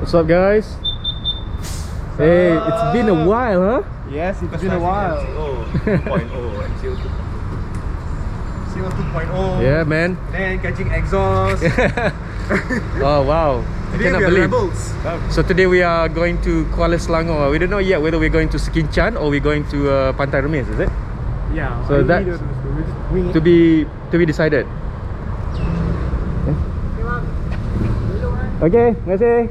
What's up, guys? Hey, it's been a while, huh? Yes, it's been a while. MCO 2.0. Yeah, man. Then catching exhaust. Oh, wow. I Today cannot we are believe. rebels. So today we are going to Kuala Selangor. We don't know yet whether we're going to Sekinchan or we're going to Pantai Remis, is it? Yeah. So that's to be decided. Okay, terima kasih.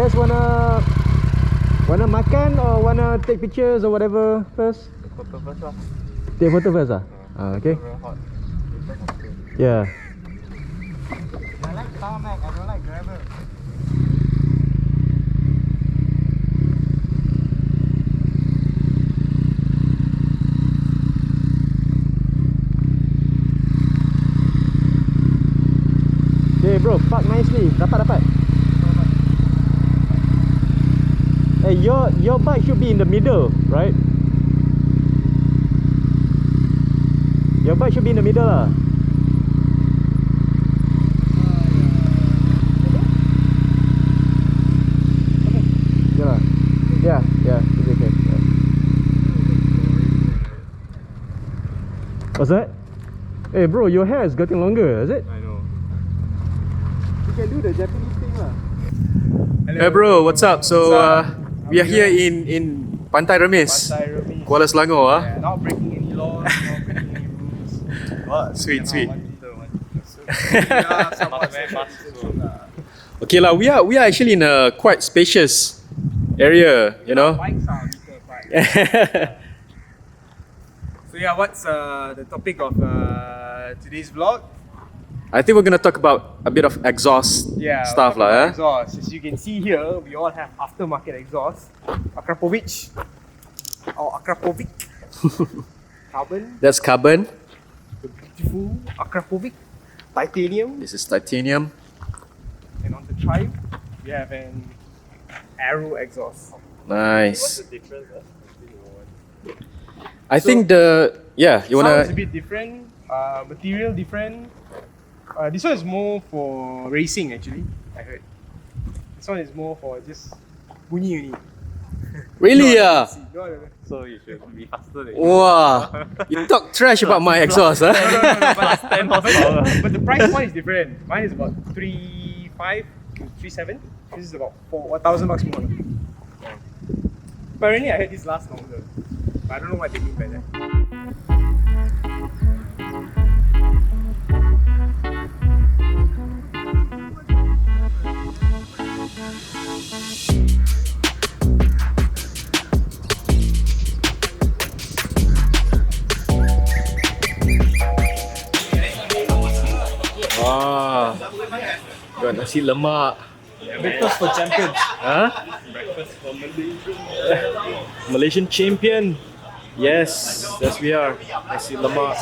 guys wanna makan or wanna take pictures or whatever first? Photo first lah. Take photo first ah? Okay. Very hot. Yeah. I like tarmac, I don't like gravel. Okay bro, park nicely. Dapat. Hey, your bike should be in the middle, right? Your bike should be in the middle lah. Yeah, it's okay. Yeah. What's that? Hey bro, your hair is getting longer, is it? I know. You can do the Japanese thing lah. Hello. Hey bro, what's up? So we are here you? in Pantai Remis, Pantai Remis. Kuala Selangor. Yeah, not breaking any laws, not breaking any rules. But Sweet. Yeah, Okay lah, we are actually in a quite spacious area, you know. bikes are meter bikes. So yeah, what's the topic of today's vlog? I think we're gonna talk about a bit of exhaust stuff we'll talk lah. about exhaust. As you can see here, we all have aftermarket exhaust. Akrapovic or Akrapovic. Carbon, That's carbon. the beautiful Akrapovic. Titanium, This is titanium. and on the tribe, we have an Aero exhaust. Nice. difference? I think you Sound is a wanna. bit different. Material different. This one is more for racing actually. I heard. This one is more for just bunyi only. Really So you should be faster than Wow, you talk trash about my exhaust, huh? But the price point is different. Mine is about 3.5 to 3.7. This is about 1,000 bucks more. Apparently I heard this lasts longer. But I don't know what they mean by that. Wow, got nasi lemak. Breakfast for champions. Huh? Breakfast for Malaysia. Malaysian champion. Yes, we are. Nasi lemak.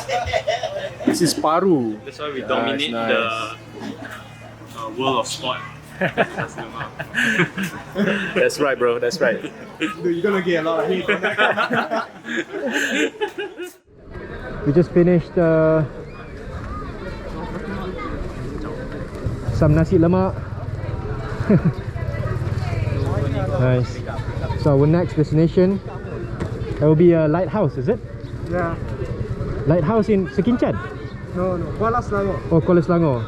This is paru. That's why we Nice, dominate nice. the world of sport. That's the mark. That's right, bro. That's right. Dude, you're gonna get a lot of hate. We just finished some nasi lemak. Nice. So our next destination, that will be a lighthouse, is it? Yeah. Lighthouse in Sekinchan No, Kuala Selangor. or Kuala Selangor?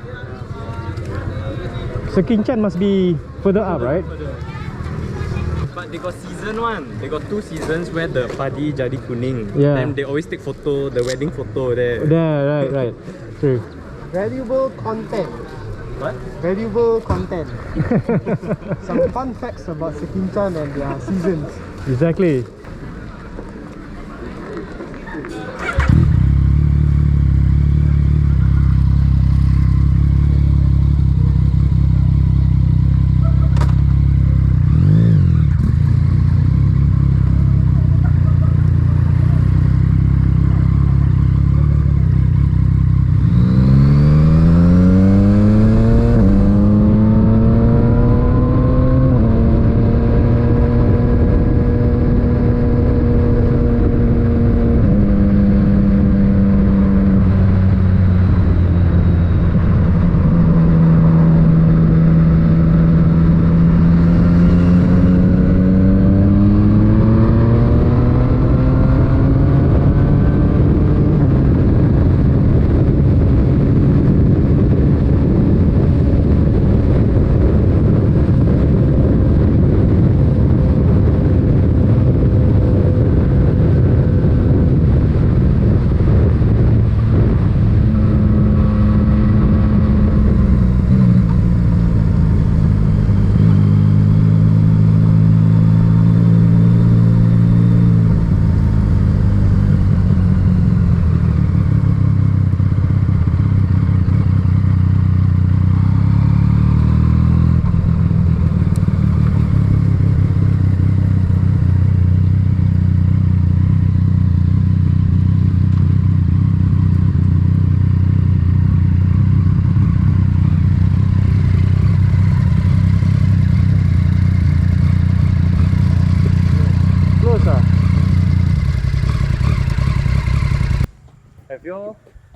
Sekinchan must be further up, right? But they got season one. They got 2 seasons where the padi jadi kuning. Yeah. And they always take photo, the wedding photo there. Yeah, right. True. Valuable content. What? Valuable content. Some fun facts about Sekinchan and their seasons. Exactly.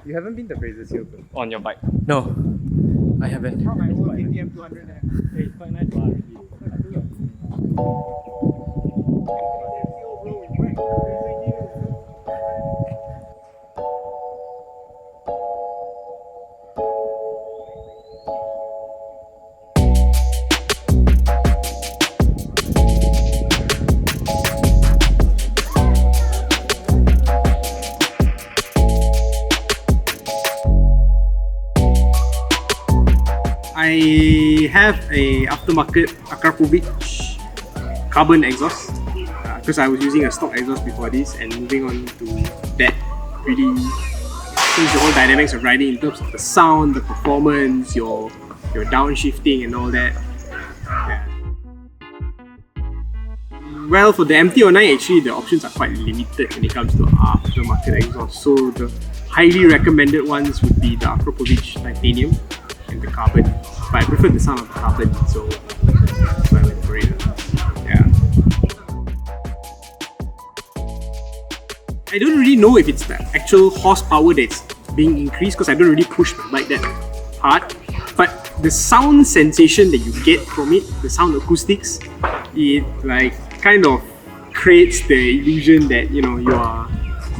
You haven't been to Fraser's Hill? On your bike. No, I haven't. My old KTM 200 there. Hey, it's quite nice bar. I have a aftermarket Akrapovic carbon exhaust because I was using a stock exhaust before this, and moving on to that really changed the whole dynamics of riding in terms of the sound, the performance, your downshifting and all that. Yeah. Well, for the MT-09 actually the options are quite limited when it comes to aftermarket exhaust. So the highly recommended ones would be the Akrapovic titanium and the carbon, but I prefer the sound of the carbon, so that's why I went for it. Yeah. I don't really know if it's the actual horsepower that's being increased because I don't really push my bike that hard, but the sound sensation that you get from it, the sound acoustics, it like kind of creates the illusion that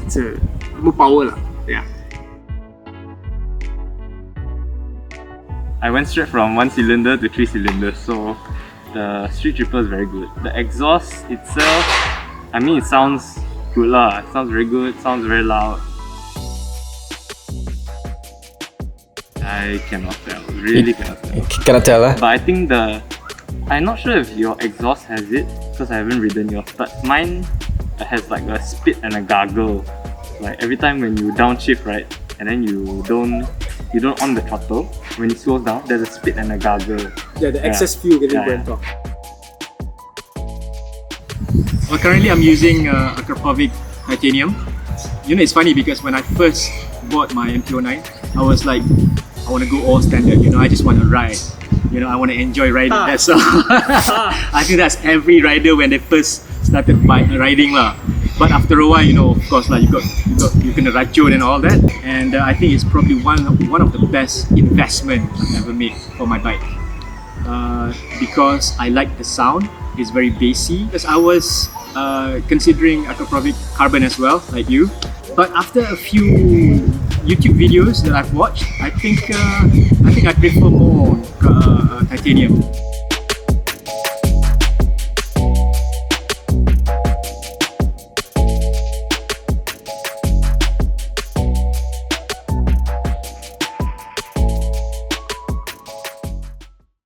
it's a more power lah. Yeah. I went straight from 1 cylinder to 3 cylinders, so the street triple is very good. The exhaust itself, I mean, it sounds good lah. It sounds very good, sounds very loud. I cannot tell, really cannot tell. Cannot tell, But I think I'm not sure if your exhaust has it, because I haven't ridden yours, but mine has like a spit and a gargle. Like every time when you downshift, right, and then you don't on the throttle, when it slows down, there's a spit and a gargle. Yeah, the excess fuel getting burnt off. Well, currently I'm using Akrapovic titanium. It's funny because when I first bought my MT-09, I was like, I want to go all standard. I just want to ride. I want to enjoy riding. That's all. I think that's every rider when they first started riding lah. But after a while, of course, like you can racun and all that. And I think it's probably one of the best investment I've ever made for my bike. Because I like the sound. It's very bassy. Because I was considering Akrapovic carbon as well, like you. But after a few YouTube videos that I've watched, I think I prefer more titanium.